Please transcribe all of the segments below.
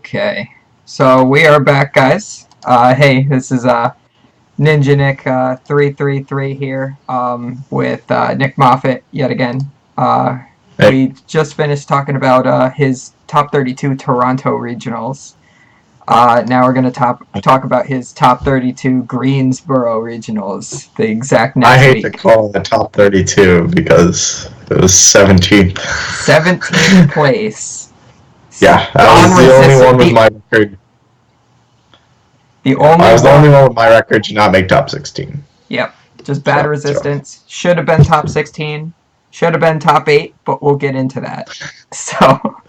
Okay, so we are back, guys. Hey, this is Ninja Nick 333 here with Nick Moffitt yet again. Hey. We just finished talking about his top 32 Toronto regionals. Now we're going to talk about his top 32 Greensboro regionals, the exact next I hate week. to call it the top 32 because it was 17th. 17th place. Yeah, I was the only one with my record. I was the only one with my record to not make top 16. Yep, just bad resistance. Should have been top 16. Should have been top 8, but we'll get into that. So.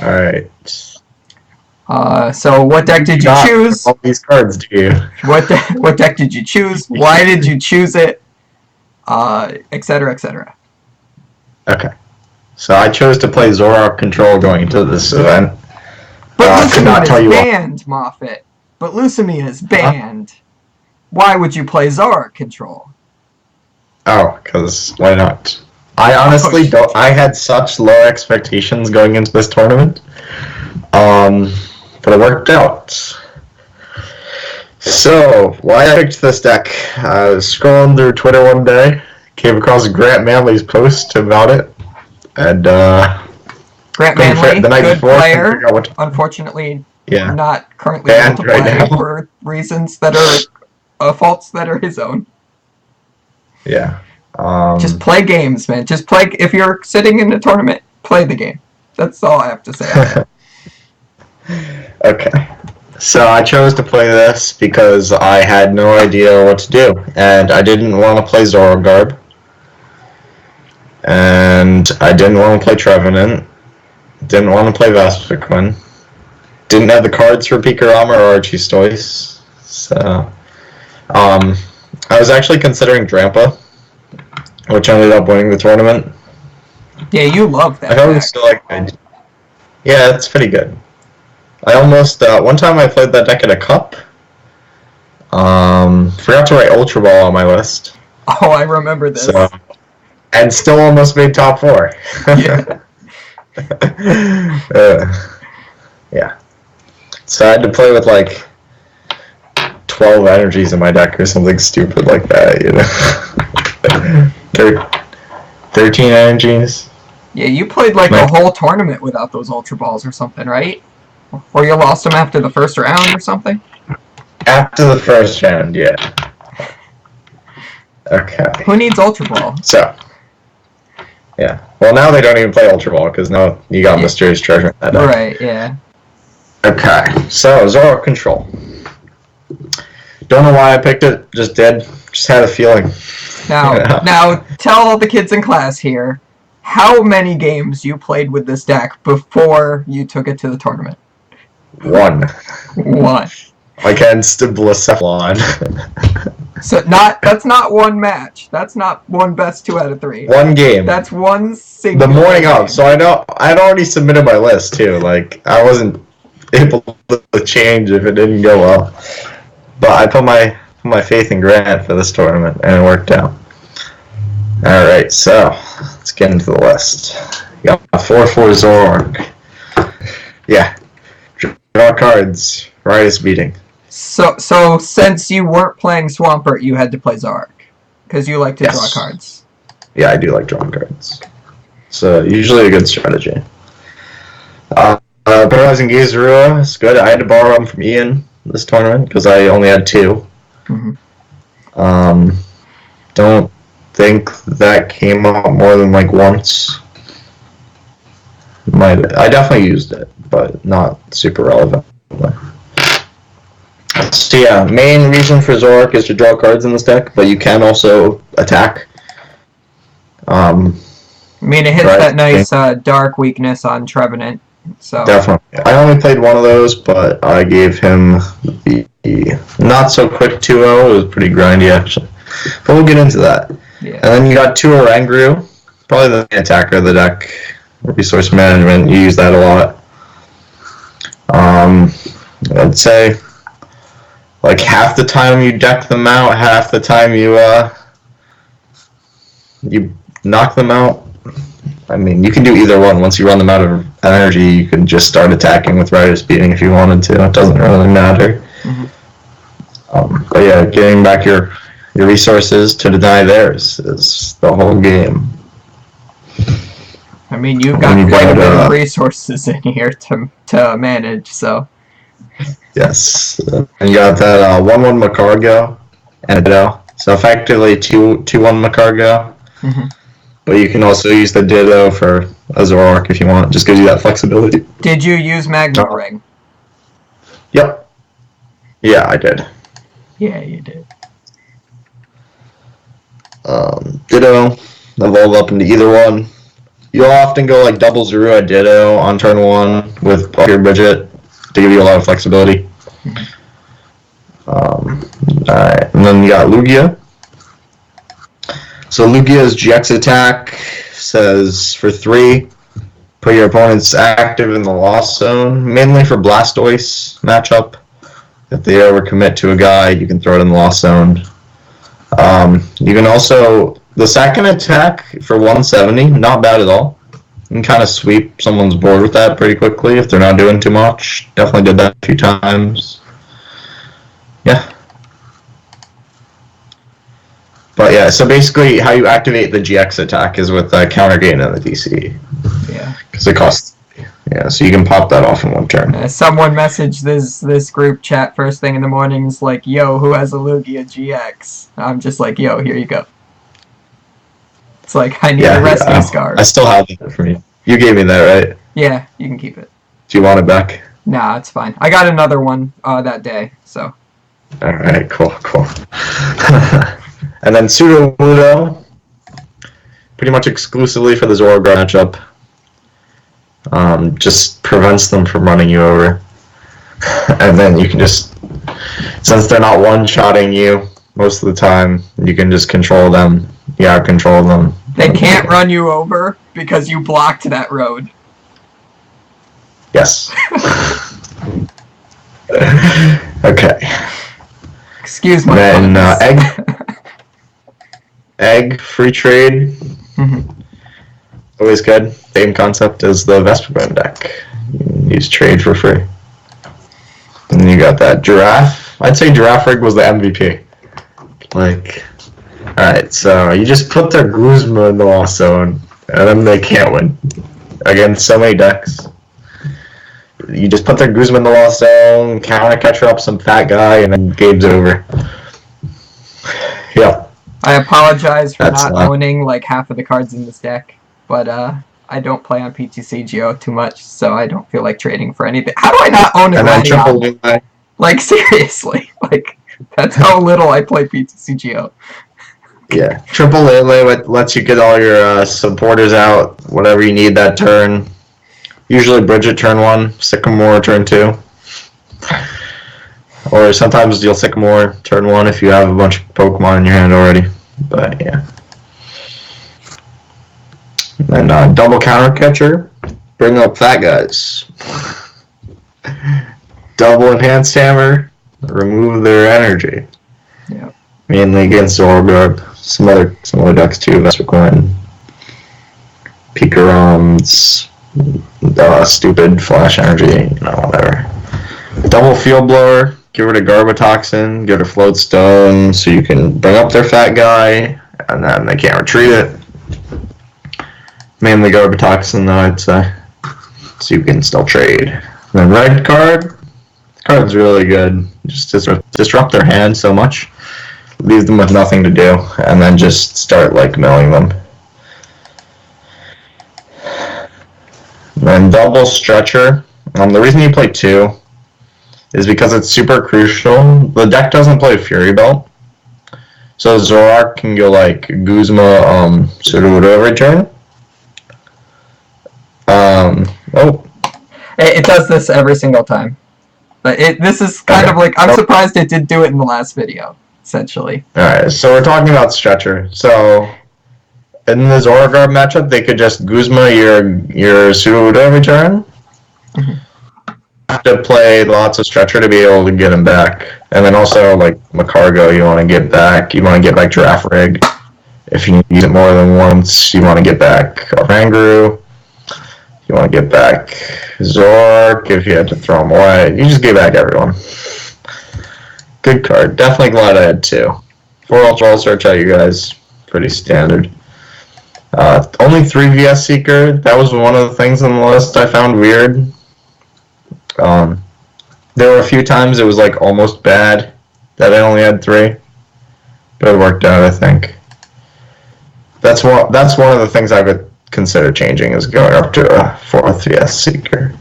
Alright. So what deck did you choose? All these cards, do you? What deck did you choose? Why did you choose it? Etc. etc. Okay. So I chose to play Zoroark Control going into this event. But Lucamine is banned, Moffitt. But Lucamine is banned. Why would you play Zoroark Control? Oh, because why not? I honestly don't. I had such low expectations going into this tournament. But it worked out. So, why I picked this deck? I was scrolling through Twitter one day, came across Grant Manley's post about it, and Grant Manley, the night good before, player, unfortunately not currently able to play for reasons that are faults that are his own. Yeah. Just play games, man. Just play. If you're sitting in a tournament, play the game. That's all I have to say. Okay. So I chose to play this because I had no idea what to do, and I didn't want to play Zoroark, and I didn't want to play Trevenant, didn't want to play Vespiquen, didn't have the cards for Picarama or Archistois, so I was actually considering Drampa, which ended up winning the tournament. Yeah, you love that. I always still like it. Yeah, it's pretty good. I almost one time I played that deck at a cup. Forgot to write Ultra Ball on my list. Oh, I remember this. So, and still almost made top 4. Yeah. Yeah. So I had to play with like 12 energies in my deck or something stupid like that, you know. 13 energies. Yeah, you played like a whole tournament without those Ultra Balls or something, right? Or you lost them after the first round or something? After the first round, yeah. Okay. Who needs Ultra Ball? So, yeah. Well, now they don't even play Ultra Ball because now you got Mysterious Treasure in that deck. Right, yeah. Okay, so Zoroark Control. Don't know why I picked it, just did. Just had a feeling. Now tell all the kids in class here how many games you played with this deck before you took it to the tournament. 1. Against Blacephalon. So that's not one match. That's not one best 2 out of 3. One game. That's one single. The morning game. of. So I'd already submitted my list too. Like I wasn't able to change if it didn't go well. But I put my faith in Grant for this tournament, and it worked out. All right, so let's get into the list. You got 4/4 Zoroark. Yeah, draw cards. Riotous Beating. So since you weren't playing Swampert, you had to play Zoroark because you like to draw cards. Yeah, I do like drawing cards. So usually a good strategy. Paralyzing Gazerua is good. I had to borrow them from Ian this tournament because I only had 2. Mm-hmm. Don't think that came up more than like once. I definitely used it, but not super relevant. So yeah, main reason for Zoroark is to draw cards in this deck, but you can also attack. I mean, it hits that nice dark weakness on Trevenant. So definitely. I only played one of those, but I gave him the not so quick 2-0. It was pretty grindy actually. But we'll get into that. Yeah. And then you got 2 Oranguru, probably the main attacker of the deck. Resource management, you use that a lot. I'd say like half the time you deck them out, half the time you knock them out. I mean, you can do either one. Once you run them out of energy, you can just start attacking with rider speeding if you wanted to. It doesn't really matter. But yeah, getting back your resources to deny theirs is the whole game. I mean, you've got quite a bit of resources in here to manage, so. Yes. And you got that 1-1 Macargo and a Ditto. So effectively 2-1 Macargo. But you can also use the Ditto for a Zoroark if you want. It just gives you that flexibility. Did you use Magma Ring? Yep. Yeah, I did. Yeah, you did. Ditto, evolve up into either one. You'll often go like double Zorua Ditto on turn 1 with your budget to give you a lot of flexibility. Alright, and then you got Lugia. So Lugia's GX attack says for 3, put your opponents active in the loss zone, mainly for Blastoise matchup. If they overcommit to a guy, you can throw it in the loss zone. You can also, the second attack for 170, not bad at all. You can kind of sweep someone's board with that pretty quickly if they're not doing too much. Definitely did that a few times. Yeah. But yeah, so basically how you activate the GX attack is with counter gain and the DC. Yeah. Because it costs. Yeah, so you can pop that off in one turn. Someone messaged this group chat first thing in the morning. Is like, yo, who has a Lugia GX? I'm just like, yo, here you go. It's like, I need a rescue scarf. I still have it for me. You gave me that, right? Yeah, you can keep it. Do you want it back? Nah, it's fine. I got another one that day, so. Alright, cool. And then Sudowoodo, pretty much exclusively for the Zoroark matchup. Just prevents them from running you over. And then you can just, since they're not one-shotting you most of the time, you can just control them. You out-control them. They can't run you over because you blocked that road. Yes. Okay. Excuse my then egg free trade. Always good. Same concept as the Vesperman deck. You can use trade for free. And then you got that Giraffe. I'd say Giraffe Rig was the MVP. Like, alright, so you just put their Guzma in the loss zone, and then they can't win. Against so many decks. You just put their Guzma in the loss zone, counter catcher up some fat guy, and then game's over. Yep. I apologize for not owning like half of the cards in this deck, but I don't play on PTCGO too much, so I don't feel like trading for anything. How do I not own a Gladion? Like, seriously. Like, that's how little I play PTCGO. Yeah. Triple Lele lets you get all your supporters out, whatever you need that turn. Usually Bridget turn 1, Sycamore turn 2. Or sometimes you'll Sycamore turn 1 if you have a bunch of Pokemon in your hand already. But yeah. And double counter catcher, bring up fat guys. Double enhanced hammer, remove their energy. Yeah. Mainly against Zoroark, some other decks too, Vespiquen, Picarons, stupid flash energy, whatever. Double field blower, get rid of Garbotoxin, get rid of float stone, so you can bring up their fat guy, and then they can't retreat it. Mainly Garbotoxin though, I'd say. So you can still trade. And then red card. The card's really good. Just disrupt their hand so much. Leave them with nothing to do. And then just start like milling them. And then double stretcher. The reason you play 2 is because it's super crucial. The deck doesn't play Fury Belt. So Zoroark can go like Guzma, Sudowoodo every turn. It does this every single time. But this is kind of like, I'm surprised it did do it in the last video, essentially. Alright, so we're talking about Stretcher. So, in the Zoroark matchup, they could just Guzma your Sudowoodo every turn. Have to play lots of Stretcher to be able to get him back. And then also, like, Macargo you want to get back. You want to get back Giraffe Rig. If you use it more than once, you want to get back Oranguru. You want to get back Zoroark if you had to throw them away. You just get back everyone. Good card. Definitely glad I had 2. 4 Ultra Search out, you guys. Pretty standard. Only 3 VS Seeker. That was one of the things on the list I found weird. There were a few times it was like almost bad that I only had 3. But it worked out, I think. That's one of the things I would consider changing, is going up to a 4th VS Seeker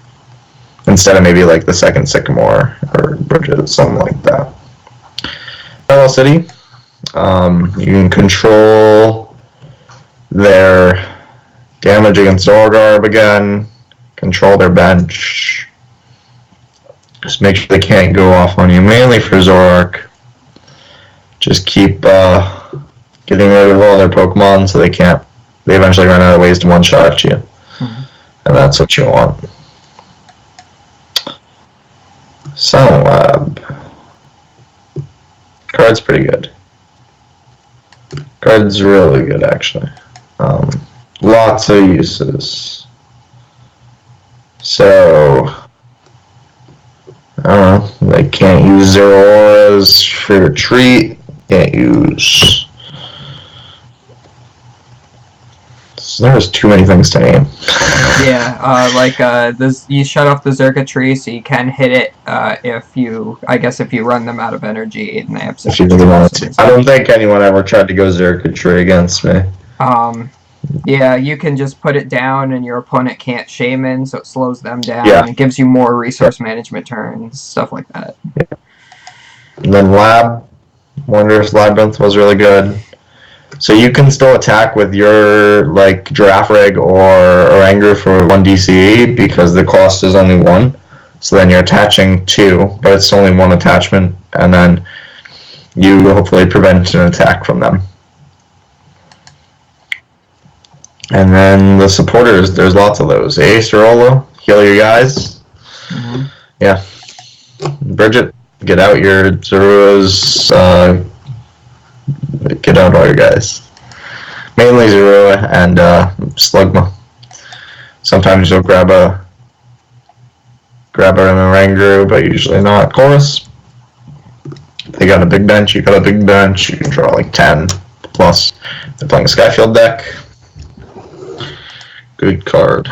instead of maybe like the 2nd Sycamore or Bridget, something like that. Fellow City, you can control their damage against Zoroark again, control their bench, just make sure they can't go off on you, mainly for Zoroark. Just keep getting rid of all their Pokemon so they eventually run out of ways to one-shot you. Mm-hmm. And that's what you want. Sound Lab. Card's pretty good. Card's really good, actually. Lots of uses. So, I don't know, they can't use Zero Auras for Retreat. Can't use... There's too many things to name. Yeah, you shut off the Zerka tree, so you can hit it if you run them out of energy and they have if you really want to. I don't think anyone ever tried to go Zerka tree against me. Yeah, you can just put it down and your opponent can't Shaman, so it slows them down. Yeah. And it gives you more resource management turns, stuff like that. Yeah. And then Wondrous Labyrinth was really good. So you can still attack with your Giraffe Rig or Oranguru for 1 DCE because the cost is only 1. So then you're attaching 2, but it's only 1 attachment, and then you hopefully prevent an attack from them. And then the supporters, there's lots of those. Ace, Rolo, heal your guys. Mm-hmm. Yeah. Bridget, get out your Zeruas, get out all your guys. Mainly Zorua and Slugma. Sometimes you'll grab a Oranguru, but usually not. Chorus. They got a big bench, you got a big bench, you can draw like 10 plus. They're playing a Skyfield deck. Good card.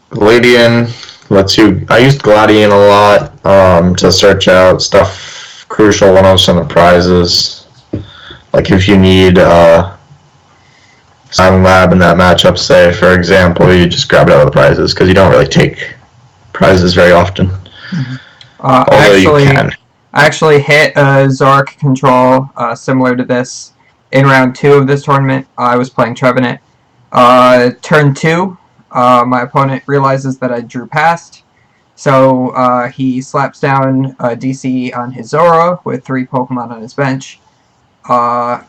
Gladian lets you... I used Gladian a lot to search out stuff crucial when I was sending prizes. Like if you need Silent Lab in that matchup, say, for example, you just grab it out of the prizes because you don't really take prizes very often. Mm-hmm. I actually hit a Zoroark control similar to this in round 2 of this tournament. I was playing Trevenant. Turn 2, my opponent realizes that I drew past, so he slaps down a DC on his Zoro with 3 Pokemon on his bench. I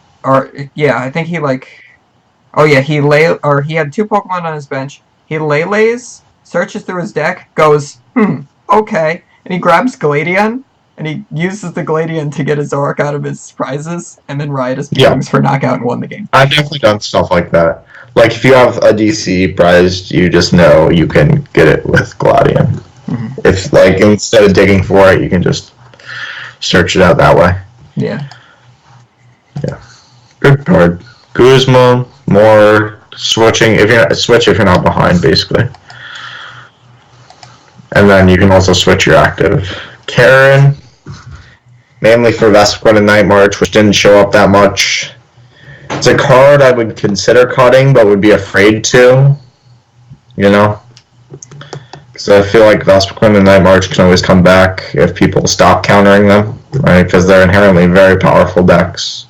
think he he had 2 Pokemon on his bench. He Lele's, searches through his deck, goes, okay, and he grabs Gladian, and he uses the Gladian to get his Zoroark out of his prizes, and then Riotous Beams for knockout and won the game. I've definitely done stuff like that. Like, if you have a DC prize, you just know you can get it with Gladian. Mm-hmm. If, instead of digging for it, you can just search it out that way. Yeah. Yeah. Good card. Guzma, more switching. If you're not behind, basically. And then you can also switch your active. Karen, mainly for Vespiquen and Night March, which didn't show up that much. It's a card I would consider cutting, but would be afraid to, So I feel like Vespiquen and Night March can always come back if people stop countering them, right? Because they're inherently very powerful decks.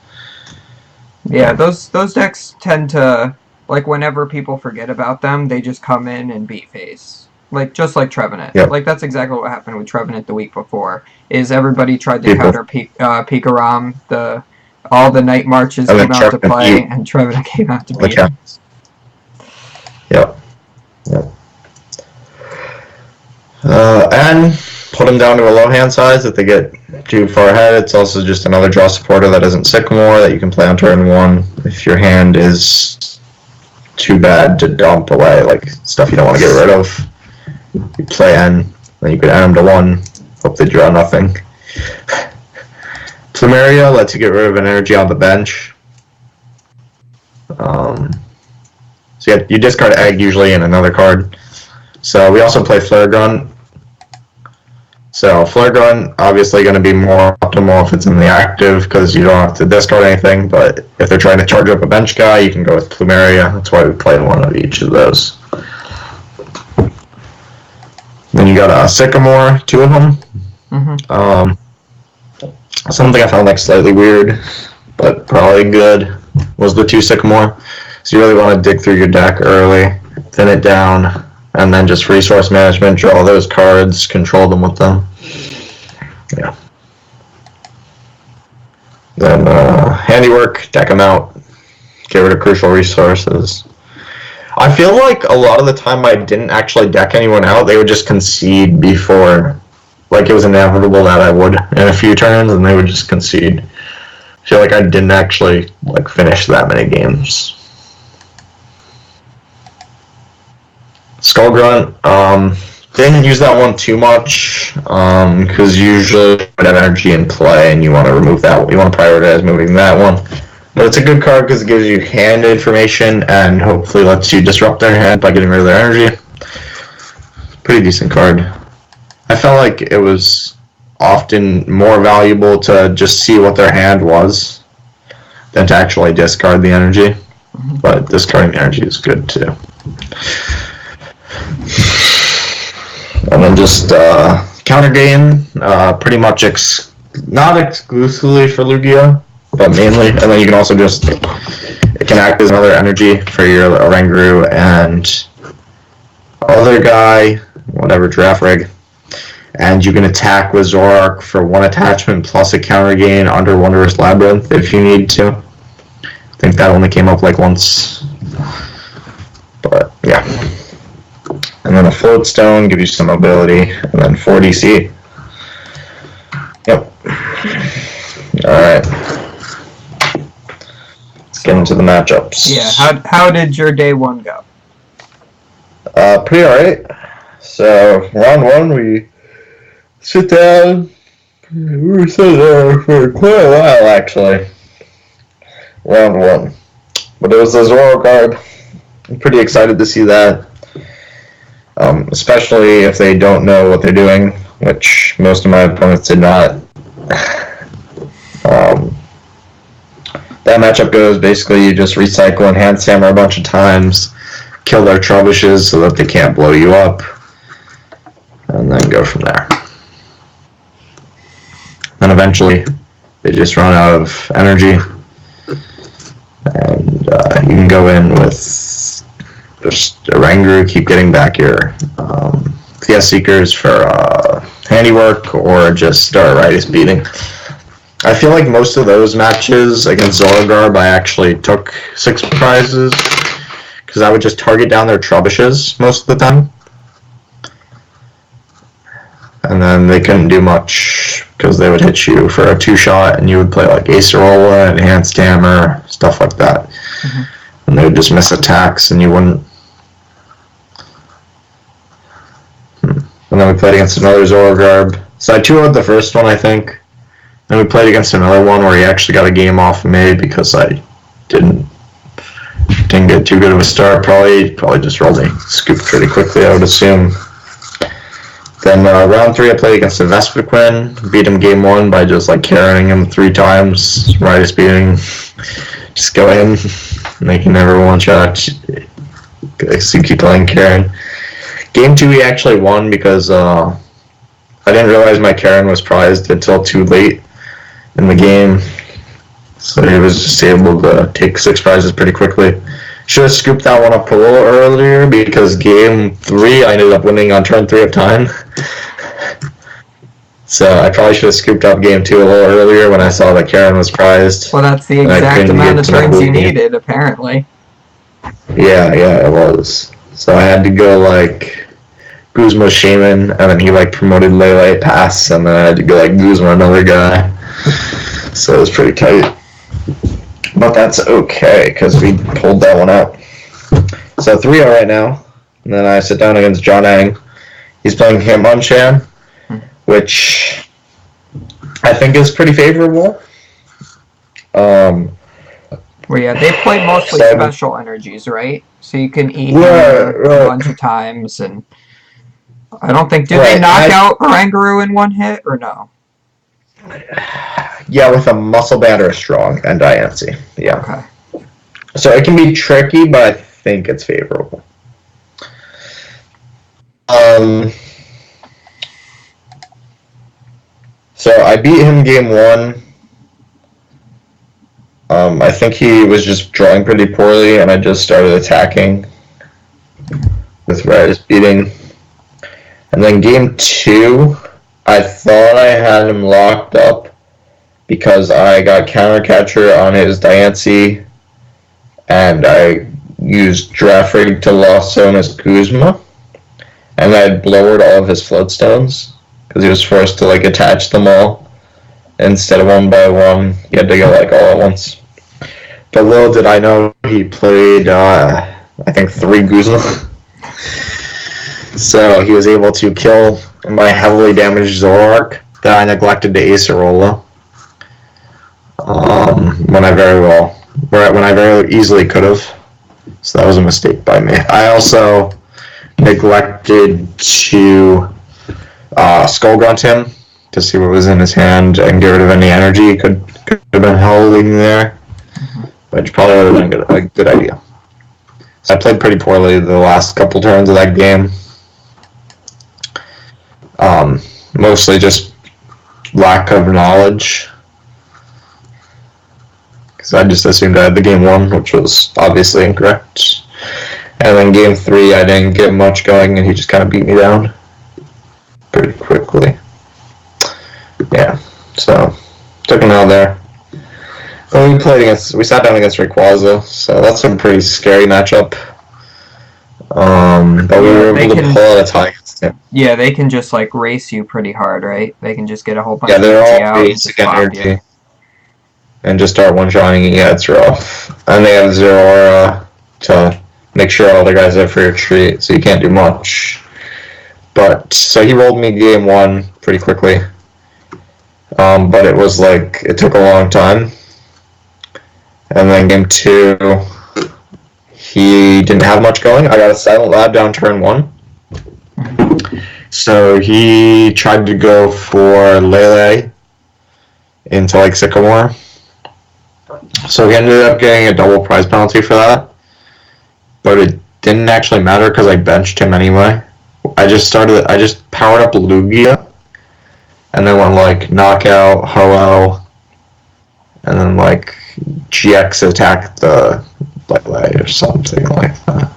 Yeah, those decks tend to, whenever people forget about them, they just come in and beat face. Just like Trevenant. Yep. That's exactly what happened with Trevenant the week before, is everybody tried to counter Pikaram, all the Night Marches came out to play, and Trevenant came out to beat him. Yep. And put them down to a low hand size if they get too far ahead. It's also just another draw supporter that isn't Sycamore that you can play on turn 1 if your hand is too bad to dump away, like stuff you don't want to get rid of. You play N, then you could add them to 1, hope they draw nothing. Plumeria lets you get rid of an energy on the bench. So you discard Egg usually in another card. So we also play Flare Gun. So Flare Gun obviously going to be more optimal if it's in the active because you don't have to discard anything. But if they're trying to charge up a bench guy, you can go with Plumeria. That's why we play one of each of those. Then you got a Sycamore, 2 of them. Mm-hmm. Something I found like slightly weird, but probably good, was the 2 Sycamore. So you really want to dig through your deck early, thin it down, and then just resource management, draw those cards, control them with them. Yeah. Then Handiwork, deck them out, get rid of crucial resources. I feel like a lot of the time I didn't actually deck anyone out, they would just concede before, like it was inevitable that I would in a few turns, and they would just concede. I feel like I didn't actually like finish that many games. Skull Grunt, didn't use that one too much, because usually you have energy in play and you want to remove that, you want to prioritize moving that one. But it's a good card because it gives you hand information and hopefully lets you disrupt their hand by getting rid of their energy. Pretty decent card. I felt like it was often more valuable to just see what their hand was than to actually discard the energy. But discarding the energy is good too. And then just counter gain, pretty much not exclusively for Lugia, but mainly. And then you can also just, it can act as another energy for your Oranguru and other guy, whatever, Giraffe Rig. And you can attack with Zoroark for 1 attachment plus a counter gain under Wondrous Labyrinth if you need to. I think that only came up like once. But yeah. And then a Float Stone, give you some mobility, and then 4 DC. Yep. Alright. Let's get into the matchups. Yeah, how did your day 1 go? Pretty alright. So, round 1, we sit down. We were sitting there for quite a while, actually. Round 1. But it was the Zoro card. I'm pretty excited to see that. Especially if they don't know what they're doing, which most of my opponents did not. That matchup goes, basically you just recycle and hand hammer a bunch of times, kill their Trebuchets so that they can't blow you up, and then go from there. And eventually, they just run out of energy, and you can go in with just Oranguru, keep getting back your PS Seekers for Handiwork, or just start Rightus Beating. I feel like most of those matches against Zoroark I actually took 6 prizes, because I would just target down their Trebuchets most of the time. And then they couldn't do much, because they would hit you for a 2-shot, and you would play like Acerola, Enhanced Hammer, stuff like that. Mm-hmm. And they would just miss attacks, and you wouldn't. And then we played against another Zoroark. So I 2-0'd the first one, I think. Then we played against another one where he actually got a game off of me because I didn't get too good of a start. Probably just rolled me scooped pretty quickly, I would assume. Then round 3 I played against a Vespiquen, beat him game 1 by just like carrying him 3 times, Rightus Beating, just go in, and he can never one-shot, so keep playing Karen. Game 2 he actually won because I didn't realize my Karen was prized until too late in the game, so he was just able to take 6 prizes pretty quickly. Should have scooped that one up a little earlier, because game 3 I ended up winning on turn 3 of time. So I probably should have scooped up game 2 a little earlier when I saw that Karen was prized. Well, that's the exact amount of turns you needed, apparently. Yeah, it was. So I had to go Guzma Shaman, and then he like promoted Lele Pass, and then I had to go like Guzma another guy. So it was pretty tight. But that's okay, because we pulled that one out. So 3-0 right now. And then I sit down against John Ang. He's playing Hitmonchan, which I think is pretty favorable. Well, yeah, they play mostly special energies, right? So you can eat a bunch of times, and I don't think... Did they knock out Oranguru in one hit, or no? Yeah, with a Muscle Band or a Strong and Diancie. Yeah. Okay. So it can be tricky, but I think it's favorable. So I beat him game 1. I think he was just drawing pretty poorly, and I just started attacking with Rise beating. And then game 2, I thought I had him locked up because I got Counter Catcher on his Diancie, and I used Draft Rig to Lost Zone his Guzma, and I had blowered all of his Floodstones because he was forced to like attach them all. Instead of one by one, he had to go like all at once. But little did I know he played, I think 3 Guzma. So he was able to kill my heavily damaged Zoroark that I neglected to Acerola. When I very easily could have. So that was a mistake by me. I also neglected to Skull Grunt him to see what was in his hand and get rid of any energy he could have been holding there, which probably would have been a good idea. So I played pretty poorly the last couple turns of that game. Mostly just lack of knowledge, because I just assumed I had the game 1, which was obviously incorrect. And then game 3, I didn't get much going, and he just kind of beat me down pretty quickly. Yeah, so took him out there. But we sat down against Rayquaza, so that's a pretty scary matchup. But we were able to pull out a tie against him. Yeah, they can just like race you pretty hard, right? They can just get a whole bunch of energy out. Yeah, they're all basic energy. And just start one-shotting. Yeah, it's rough. And they have Zoroark to make sure all the guys are for your treat, so you can't do much. But, so he rolled me game 1 pretty quickly. But it was like, it took a long time. And then game 2, he didn't have much going. I got a Silent Lab down turn 1. So he tried to go for Lele into like Sycamore. So he ended up getting a double prize penalty for that. But it didn't actually matter because I benched him anyway. I just powered up Lugia, and then went like Knockout, Ho-Oh, and then like GX attacked the Lele or something like that.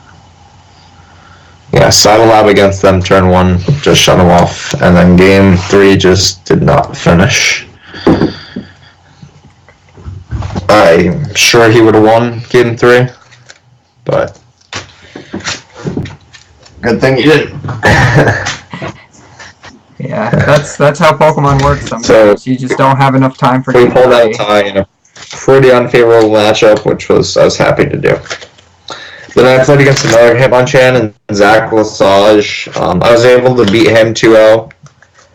Yeah, Silent Lab against them turn 1, just shut him off, and then game 3 just did not finish. I'm sure he would have won game 3, but good thing he didn't. Yeah, that's how Pokemon works sometimes. So, you just don't have enough time for. We pulled out a tie in a pretty unfavorable matchup, which I was happy to do. Then I played against another Hitmonchan and Zach Lesage. I was able to beat him 2-0.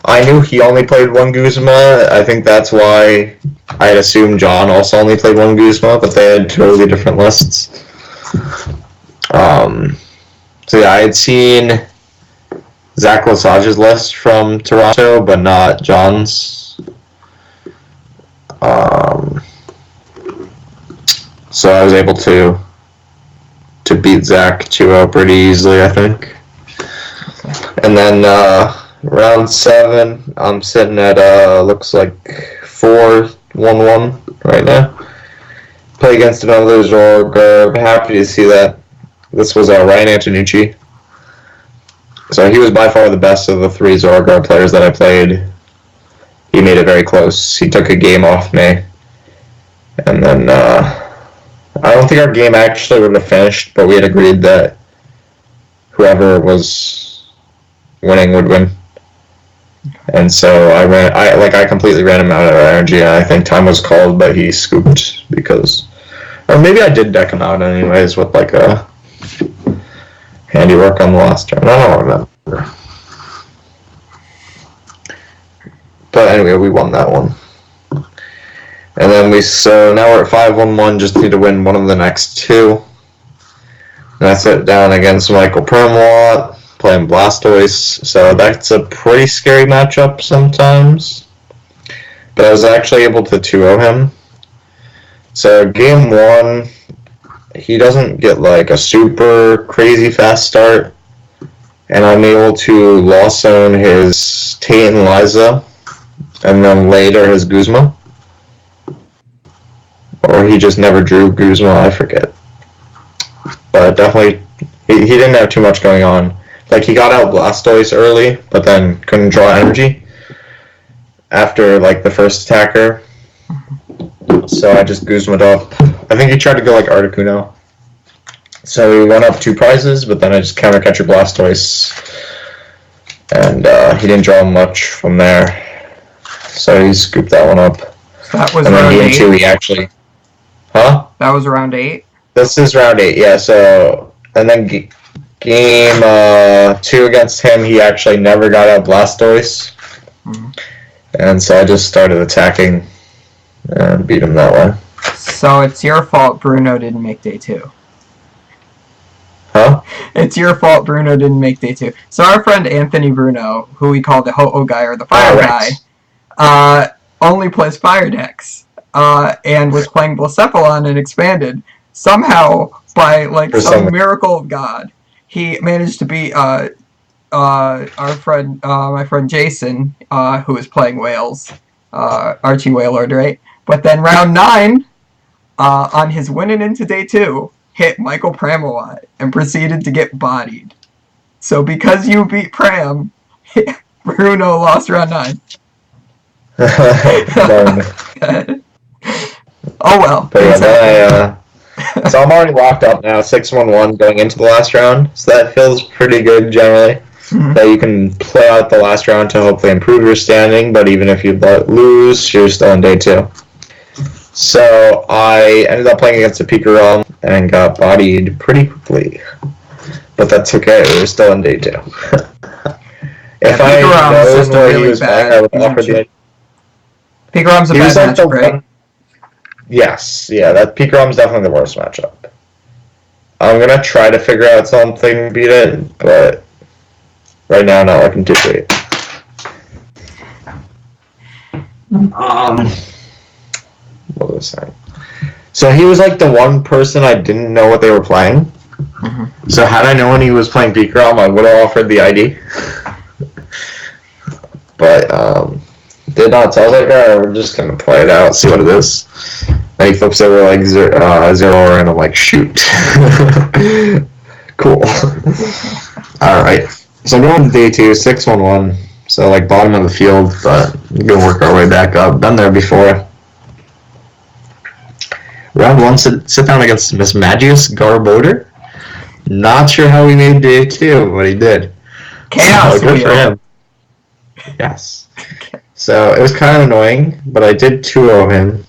I knew he only played 1 Guzma. I think that's why I had assumed John also only played 1 Guzma, but they had totally different lists. So yeah, I had seen Zach Lesage's list from Toronto, but not John's. So I was able to beat Zach 2-0 pretty easily, I think. And then round 7, I'm sitting at looks like 4-1-1 right now. Play against another Zoroark. Happy to see that. This was Ryan Antonucci. So he was by far the best of the 3 Zoroark players that I played. He made it very close. He took a game off me. And then I don't think our game actually would have finished, but we had agreed that whoever was winning would win. And so I completely ran him out of energy, and I think time was called, but he scooped because, or maybe I did deck him out anyways with like a handiwork on the last turn. I don't remember. But anyway, we won that one. And then so now we're at 5-1-1, just need to win one of the next two. And I sit down against Michael Permawat, playing Blastoise, so that's a pretty scary matchup sometimes. But I was actually able to 2-0 him. So game 1, he doesn't get like a super crazy fast start, and I'm able to loss zone his Tate and Liza, and then later his Guzma. Or he just never drew Guzma, I forget. But definitely, he didn't have too much going on. Like, he got out Blastoise early, but then couldn't draw energy after, like, the first attacker. So I just Guzma'd up. I think he tried to go, like, Articuno. So he went up 2 prizes, but then I just counter-catcher Blastoise. And he didn't draw much from there. So he scooped that one up. So that was and round then game 8? 2, he actually... Huh? That was round 8? This is round 8, yeah. So, and then game 2 against him, he actually never got out Blastoise. Mm-hmm. And so I just started attacking and beat him that way. So it's your fault Bruno didn't make day 2. Huh? It's your fault Bruno didn't make day 2. So our friend Anthony Bruno, who we call the Ho-Oh guy or the Fire guy, only plays Fire decks. And was playing Blacephalon and expanded. Somehow, by like some miracle of God, he managed to beat my friend Jason, who was playing Whales, Archie Wailord, right? But then round 9, on his winning into day 2, hit Michael Pramawat and proceeded to get bodied. So because you beat Pram, Bruno lost round 9. Oh well. But yeah, then so I'm already locked up now, 6-1-1 going into the last round. So that feels pretty good generally. Mm-hmm. That you can play out the last round to hopefully improve your standing, but even if you lose, you're still in day 2. So I ended up playing against a Pikarom and got bodied pretty quickly. But that's okay, we were still in day 2. If I known where he was playing, I would offer the... Pikarom's a bad matchup, right? Yes, yeah, that Pikarom's definitely the worst matchup. I'm gonna try to figure out something to beat it, but right now not looking too great. What was I saying? So he was like the one person I didn't know what they were playing. Mm-hmm. So had I known he was playing Pikarom, I would have offered the ID. But did not. So I was like, alright, we're just gonna play it out, see what it is. And he flips over like Zoroark, and I'm like, shoot. Cool. Alright. So I'm going to day 2, 6-1-1. So like bottom of the field, but we're gonna work our way back up. Been there before. Round 1, sit down against Miss Magius Garbodor. Not sure how he made day 2, but he did. Chaos. So good for him. Yes. So it was kind of annoying, but I did 2-0 him.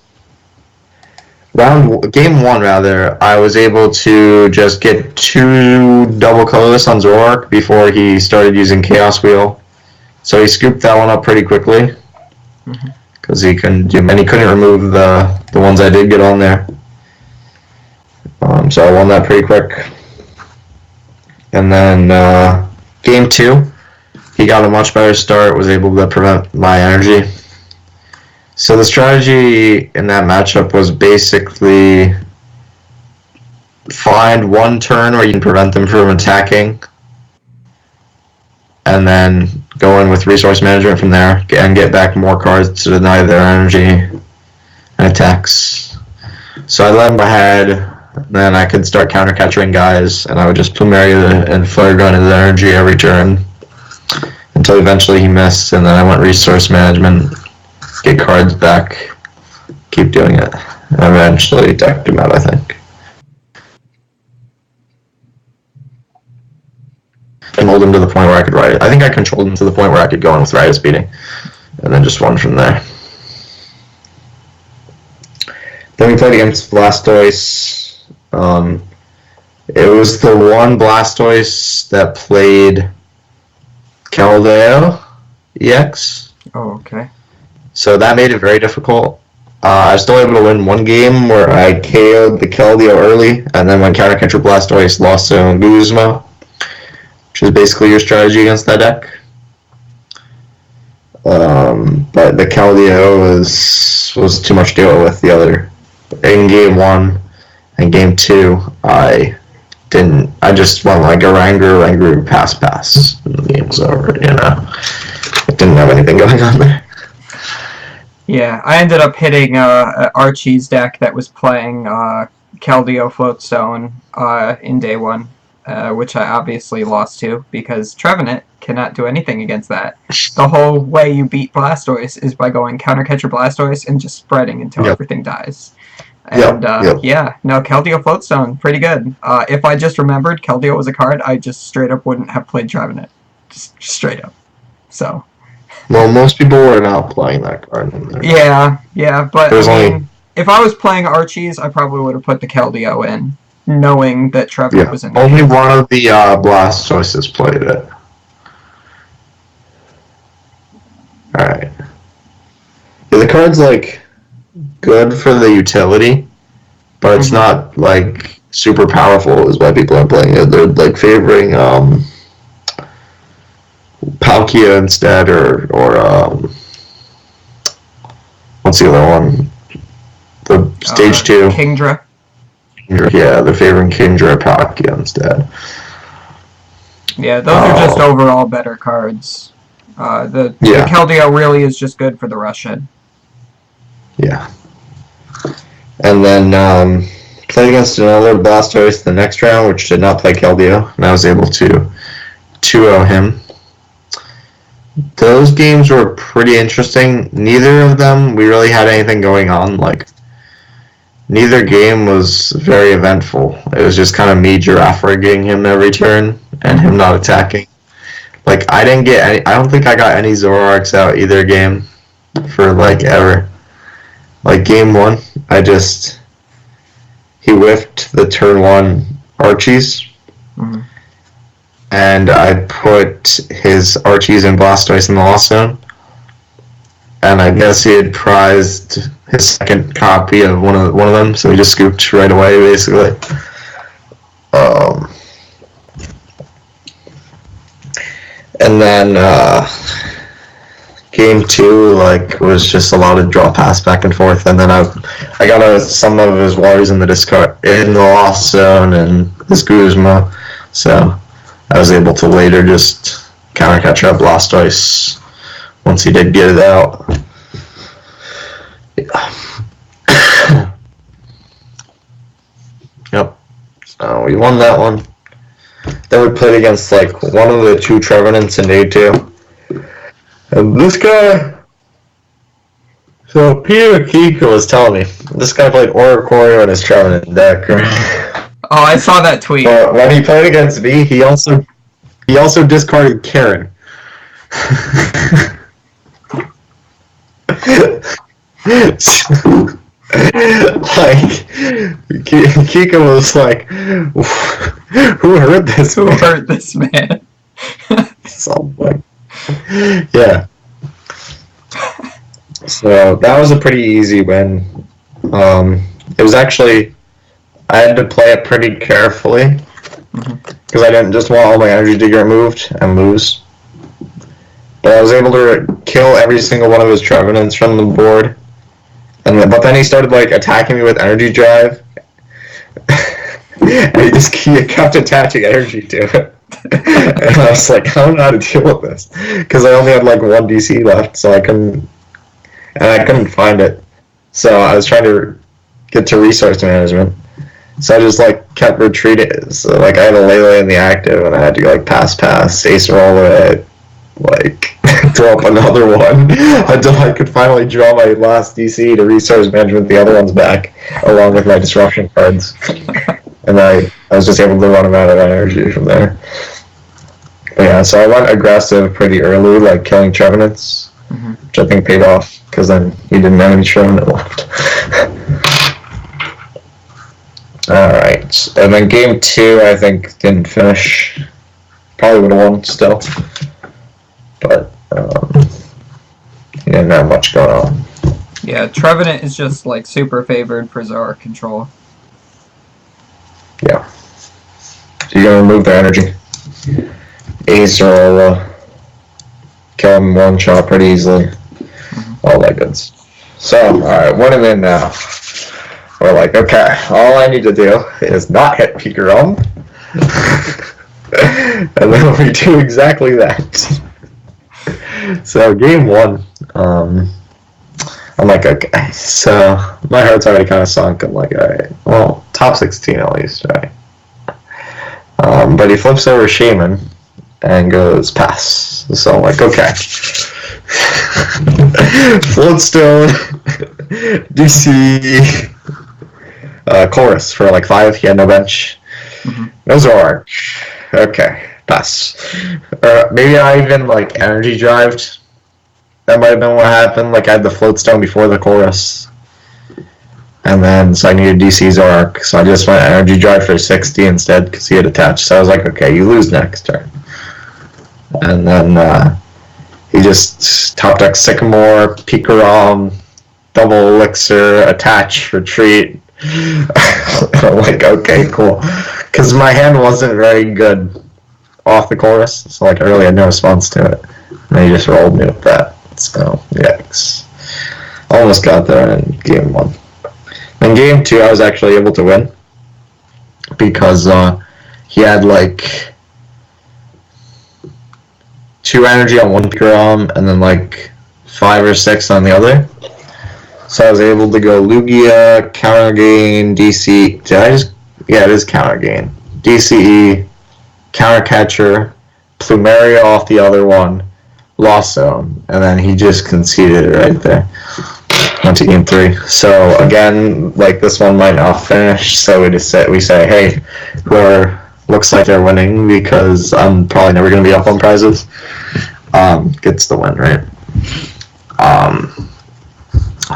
Game 1 rather, I was able to just get 2 double colorless on Zoroark before he started using Chaos Wheel. So he scooped that one up pretty quickly. Because he couldn't remove the ones I did get on there. So I won that pretty quick. And then game 2, he got a much better start, was able to prevent my energy. So the strategy in that matchup was basically find one turn where you can prevent them from attacking, and then go in with resource management from there and get back more cards to deny their energy and attacks. So I let him ahead, then I could start counter-catching guys, and I would just Plumeria and Flare Gun his energy every turn until eventually he missed, and then I went resource management, get cards back, keep doing it, and eventually decked him out, I think. controlled him to the point where I could ride it. I think I controlled him to the point where I could go in with Riot Speeding, and then just won from there. Then we played against Blastoise. It was the one Blastoise that played Keldeo EX. Oh, okay. So that made it very difficult. I was still able to win one game where I KO'd the Keldeo early, and then when Counter-Catcher Blastoise lost to Guzma, which is basically your strategy against that deck. But the Keldeo was too much to deal with the other. In game 1 and game 2, I just won like a Rangaroo pass, and the game was over, you know. It didn't have anything going on there. Yeah, I ended up hitting Archie's deck that was playing Keldeo Floatstone in day 1, which I obviously lost to, because Trevenant cannot do anything against that. The whole way you beat Blastoise is by going Counter-Catcher Blastoise and just spreading until everything dies. And yeah, no, Keldeo Floatstone, pretty good. If I just remembered Keldeo was a card, I just straight up wouldn't have played Trevenant. Just straight up. So... Well, most people were not playing that card. Yeah, but I mean, if I was playing Archie's, I probably would have put the Keldeo in, knowing that Trevor was in there. Only one of the Blastoises played it. Alright. Yeah, the card's, like, good for the utility, but it's not, like, super powerful is why people are playing it. They're, like, favoring, Palkia instead, or what's the other one? The stage 2. Kingdra. Yeah, they're favoring Kingdra Palkia instead. Yeah, those are just overall better cards. The Keldeo really is just good for the Russian. Yeah. And then played against another Blastoise the next round, which did not play Keldeo, and I was able to 2-0 him. Those games were pretty interesting. Neither of them we really had anything going on. Like, neither game was very eventful. It was just kind of me giraffe-rigging him every turn and him not attacking. Like, I don't think I got any Zoroarks out either game for, like, ever. Like, game 1, he whiffed the turn 1 Archies. Mm-hmm. And I put his Archies and Blastoise in the lost zone. And I guess he had prized his second copy of one of them, so he just scooped right away, basically. And then game 2, like, was just a lot of draw pass back and forth, and then I got some of his Warriors in the lost zone and his Guzma, so I was able to later just counter-catch up Blastoise once he did get it out. Yeah. Yep. So we won that one. Then we played against like one of the 2 Trevenants in day 2. And this guy... So Peter Kika was telling me, this guy played Oricorio in his Trevenant deck, right? Oh, I saw that tweet. But when he played against me, he also discarded Karen. Like, Kika was like, who hurt this? Who hurt this man? Something. Yeah. So that was a pretty easy win. It was actually, I had to play it pretty carefully because I didn't just want all my energy to get removed and lose. But I was able to kill every single one of his Trevenants from the board. But then he started like attacking me with energy drive. And he kept attaching energy to it. And I was like, I don't know how to deal with this. Because I only had like 1 DC left, so I couldn't find it. So I was trying to get to resource management. So I just like kept retreating. So like I had a Lele in the active, and I had to like pass, ace roll it, like throw up another one until I could finally draw my last DC to resource management the other ones back, along with my disruption cards. And I was just able to run him out of energy from there. Yeah, so I went aggressive pretty early, like killing Trevenants, which I think paid off, because then he didn't have any Trevenant left. Alright, and then game 2, I think, didn't finish. Probably would have won still. But, he didn't have much going on. Yeah, Trevenant is just, like, super favored for Zoroark control. Yeah. So you're gonna remove their energy. Ace will kill him one shot pretty easily. All that goods. So, alright, winning in now. We're like, okay, all I need to do is not hit Pikarom. And then we do exactly that. So, game 1, I'm like, okay, so my heart's already kind of sunk. I'm like, alright, well, top 16 at least, right? But he flips over Shaman and goes pass. So I'm like, okay. Floatstone, DC, Chorus for like 5. He had no bench. No Zoroark. Okay, pass. Maybe I even like energy drived. That might have been what happened. Like I had the Floatstone before the Chorus. And then, so I needed DC Zoroark. So I just went energy drive for 60 instead because he had attached. So I was like, okay, you lose next turn. And then he just top deck Sycamore, Pikarom, double elixir, attach, retreat. I'm like, okay, cool. Because my hand wasn't very good off the Chorus, so like I really had no response to it. And he just rolled me with that. So, yikes. Almost got there in game 1. In game 2, I was actually able to win. Because he had like 2 energy on one Pikarom and then like 5 or 6 on the other. So I was able to go Lugia, counter gain, DC. Did I just? Yeah, it is counter gain. DCE, counter catcher, Plumeria off the other one, Lost Zone, and then he just conceded it right there. Went to game 3. So again, like this one might not finish. So we say, hey, whoever looks like they're winning because I'm probably never going to be up on prizes, gets the win, right?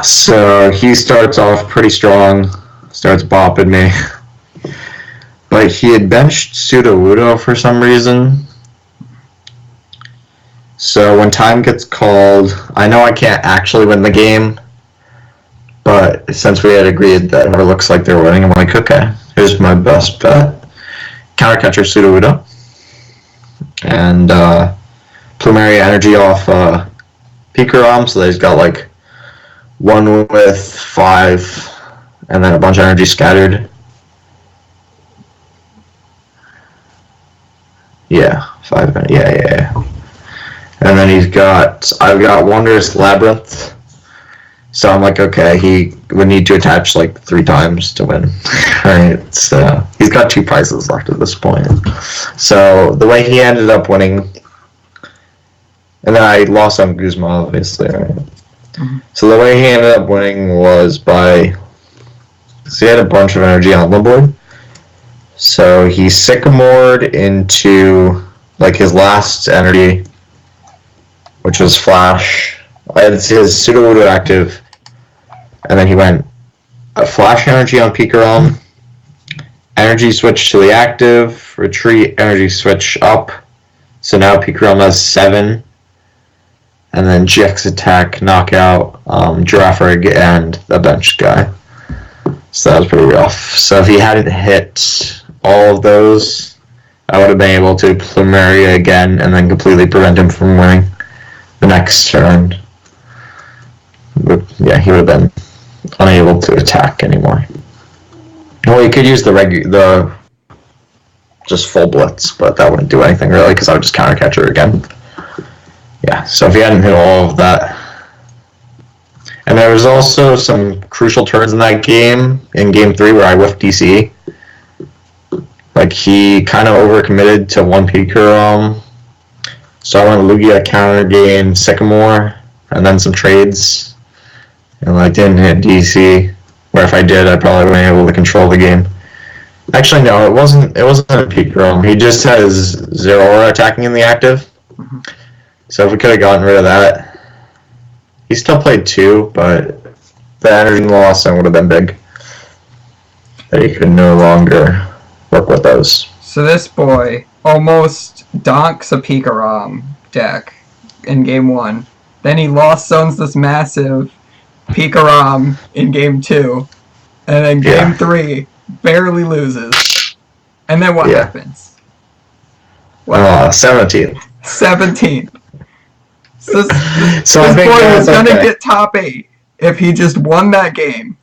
So he starts off pretty strong, starts bopping me, but he had benched Sudowoodo for some reason. So when time gets called, I know I can't actually win the game, but since we had agreed that whoever looks like they're winning, I'm like, okay, here's my best bet. Counter catcher Sudowoodo. And Plumeria energy off Pikarom, so that he's got like 1 with 5, and then a bunch of energy scattered. Yeah, 5, yeah. And then I've got Wondrous Labyrinth. So I'm like, okay, he would need to attach like 3 times to win. Right? So he's got 2 prizes left at this point. So the way he ended up winning, and then I lost on Guzma, obviously, right? So the way he ended up winning was by, so he had a bunch of energy on the board. So he Sycamored into like his last energy, which was Flash. I had his Sudowoodo active, and then he went a Flash energy on Pikarom, energy switch to the active, retreat, energy switch up. So now Pikarom has 7. And then GX attack, knockout, Girafarig, and the bench guy. So that was pretty rough. So if he hadn't hit all of those, I would have been able to Plumeria again and then completely prevent him from winning the next turn. But yeah, he would have been unable to attack anymore. Well, he could use the just full blitz, but that wouldn't do anything really because I would just counter catcher again. Yeah, so if he hadn't hit all of that. And there was also some crucial turns in that game, in game 3, where I whiffed DC. Like, he kind of overcommitted to 1 Pikarom. So I went Lugia, counter gain, Sycamore, and then some trades. And I didn't hit DC, where if I did, I probably wouldn't be able to control the game. Actually, no, it wasn't. It wasn't a peak roam. He just has Zoroark attacking in the active. Mm-hmm. So if we could have gotten rid of that, he still played 2, but the energy loss would have been big. That he could no longer work with those. So this boy almost donks a Pikarom deck in game 1. Then he lost zones this massive Pikarom in game 2. And then game 3 barely loses. And then what happens? 17th. 17th. So this boy was going to get top 8 if he just won that game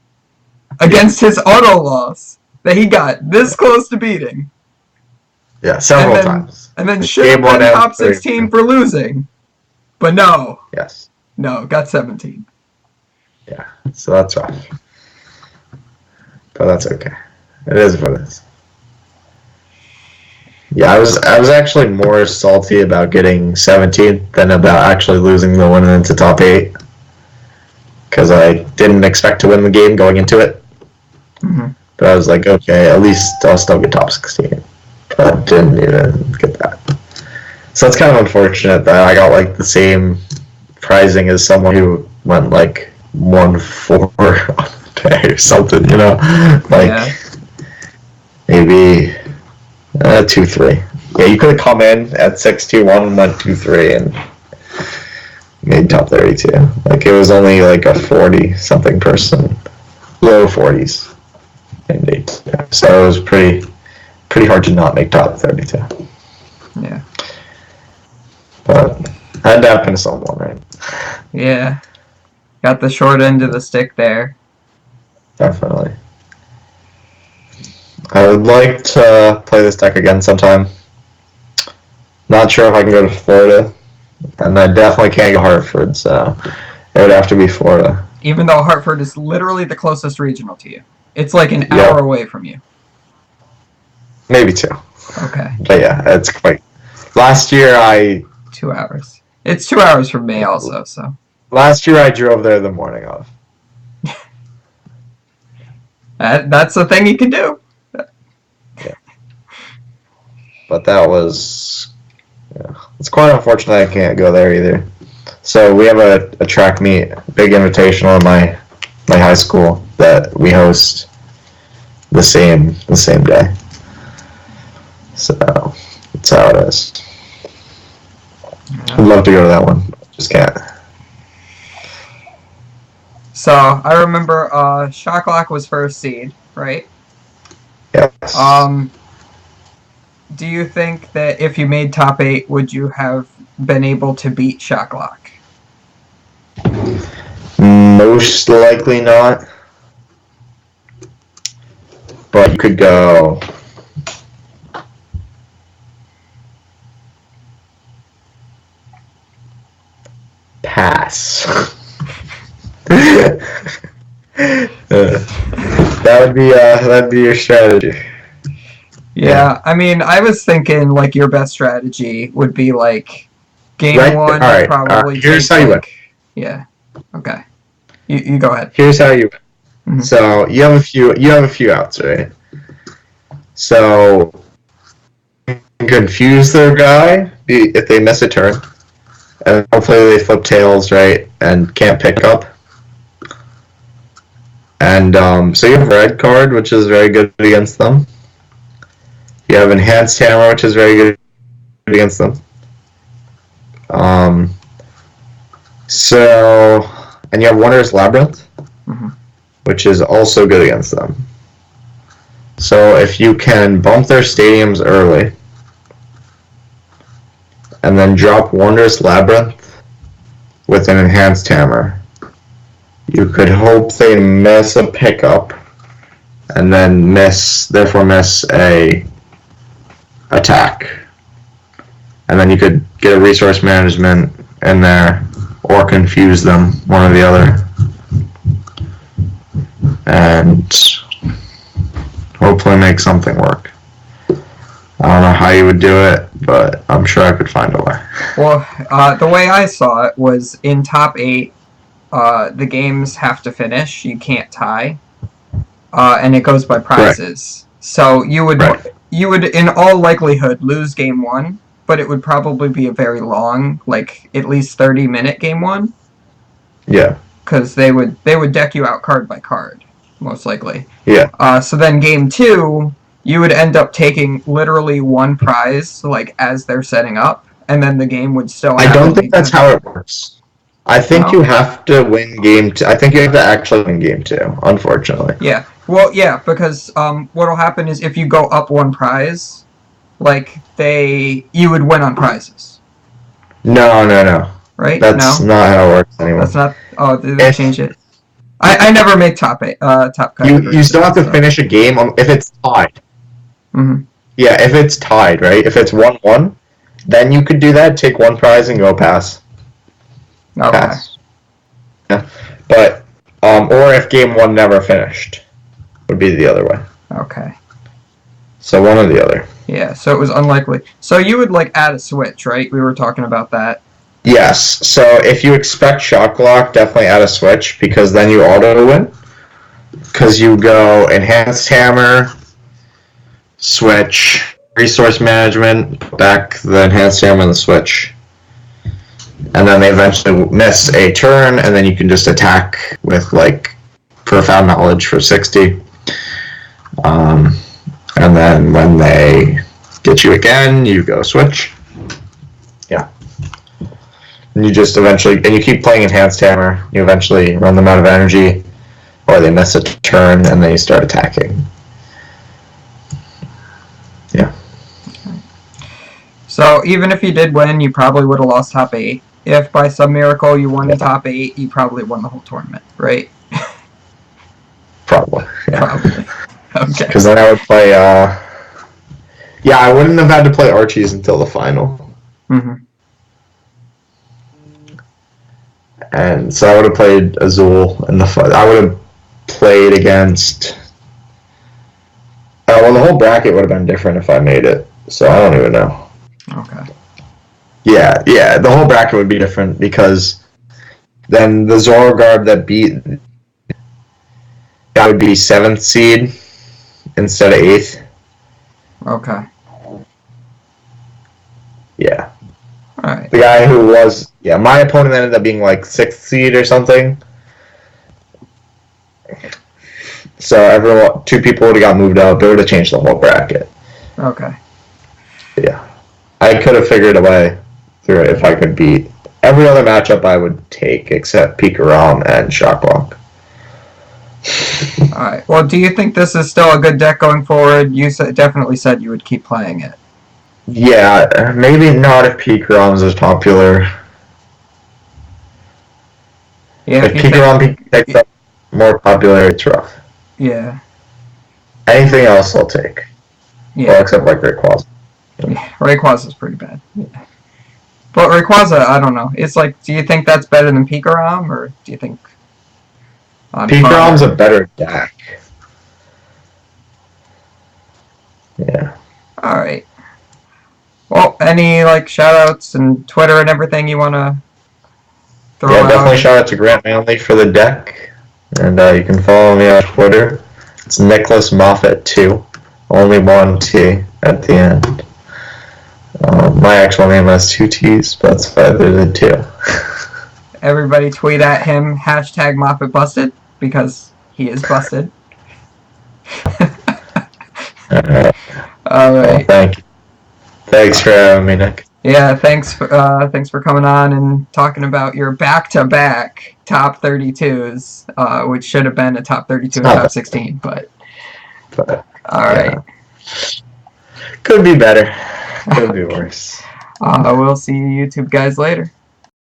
against his auto loss that he got this close to beating. Yeah, several times. And then should have been top 16 for losing. But no. Yes. No, got 17. Yeah, so that's rough. But that's okay. It is what it is. Yeah, I was actually more salty about getting 17th than about actually losing the one into top 8. Because I didn't expect to win the game going into it. Mm-hmm. But I was like, okay, at least I'll still get top 16. But I didn't even get that. So it's kind of unfortunate that I got like the same prizing as someone who went like 1-4 on the day or something, you know? Like, maybe 2-3. Yeah, you could have come in at 6-2-1 and went 2-3 and made top 32. Like, it was only like a 40-something person. Low 40s. So it was pretty hard to not make top 32. Yeah. But I had to happen to someone, right? Yeah. Got the short end of the stick there. Definitely. I would like to play this deck again sometime. Not sure if I can go to Florida. And I definitely can't go Hartford, so it would have to be Florida. Even though Hartford is literally the closest regional to you. It's like an hour away from you. Maybe 2. Okay. But yeah, it's quite... Last year 2 hours. It's 2 hours from me also, so... Last year I drove there the morning of. That's the thing you can do. Yeah. But that was... Yeah. It's quite unfortunate I can't go there either. So we have a track meet, big invitational in my high school that we host the same day. So that's how it is. I'd love to go to that one. Just can't. So I remember Shocklock was first seed, right? Yes. Do you think that if you made top 8, would you have been able to beat Shocklock? Most likely not. But you could go... Pass. That'd be your strategy. Yeah, I mean, I was thinking like your best strategy would be like game 1. All right. Probably. Here's how you win. Yeah. Okay. You go ahead. Here's how you win. Mm-hmm. So you have a few outs, right? So you can confuse their guy if they miss a turn, and hopefully they flip tails, right, and can't pick up. And so you have red card, which is very good against them. You have enhanced hammer, which is very good against them. And you have Wondrous Labyrinth, which is also good against them. So if you can bump their stadiums early, and then drop Wondrous Labyrinth with an enhanced hammer, you could hope they miss a pickup, and then therefore miss a attack. And then you could get a resource management in there, or confuse them, one or the other. And hopefully make something work. I don't know how you would do it, but I'm sure I could find a way. Well, the way I saw it was in top 8, the games have to finish. You can't tie. And it goes by prizes. Right. So you would in all likelihood lose game 1, but it would probably be a very long, like at least 30-minute game 1. Yeah. Because they would deck you out card by card, most likely. Yeah. So then game 2, you would end up taking literally one prize, like as they're setting up, and then the game would still. I don't think that's how it works. I think you have to win game 2. I think you have to actually win game 2, unfortunately. Yeah. Well, yeah, because what'll happen is if you go up one prize, like you would win on prizes. No. Right? That's not how it works anymore. That's not. Oh, did they change it? I never make top categories. You still have to finish a game if it's tied. Mm-hmm. Yeah, if it's tied, right? If it's 1-1, then you could do that. Take one prize and go pass. Okay. Pass. Yeah. But or if game 1 never finished, would be the other way. Okay. So one or the other. Yeah. So it was unlikely. So you would like add a switch, right? We were talking about that. Yes. So if you expect shot block, definitely add a switch because then you auto win. Because you go enhanced hammer, switch, resource management, back the enhanced hammer and the switch. And then they eventually miss a turn, and then you can just attack with like profound knowledge for 60. And then when they get you again, you go switch. Yeah. And you just eventually, and you keep playing enhanced hammer. You eventually run them out of energy, or they miss a turn, and then you start attacking. Yeah. So even if you did win, you probably would have lost top 8. If by some miracle you won the top 8, you probably won the whole tournament, right? Probably. Yeah. Probably. Okay. Because then I would play. Yeah, I wouldn't have had to play Archie's until the final. Mm-hmm. And so I would have played Azul in the final. I would have played against. Well, the whole bracket would have been different if I made it. So I don't even know. Okay. Yeah, the whole bracket would be different because then the Zoroark that beat that would be 7th seed instead of 8th. Okay. Yeah. Alright. The guy who was my opponent ended up being like 6th seed or something. So 2 people would have got moved up. It would have changed the whole bracket. Okay. Yeah. I could have figured a way through it if I could beat every other matchup I would take except Pikarom and Shocklock. Alright. Well, do you think this is still a good deck going forward? You definitely said you would keep playing it. Yeah, maybe not if Pikarom's as popular. Yeah, if Pikarom takes up more popularity, it's rough. Yeah. Anything else I'll take. Yeah. Well, except like Rayquaza. Yeah, Rayquaza's pretty bad. Yeah. But Rayquaza, I don't know. It's like, do you think that's better than Pikarom, or do you think... Pikarom's a better deck. Yeah. Alright. Well, any, like, shoutouts and Twitter and everything you want to throw out? Yeah, definitely shout out to Grant Manley for the deck. And you can follow me on Twitter. It's Nicholas Moffitt 2. Only one T at the end. My actual name has 2 T's, but that's why there's a 2. Everybody tweet at him, hashtag Moffitt Busted, because he is busted. Alright. Alright. Well, thank you. Thanks for having me, Nick. Yeah, thanks for coming on and talking about your back-to-back top 32s, which should have been a top 32 and top 16, but alright. Yeah. Could be better. Could be worse. We'll see you YouTube guys later.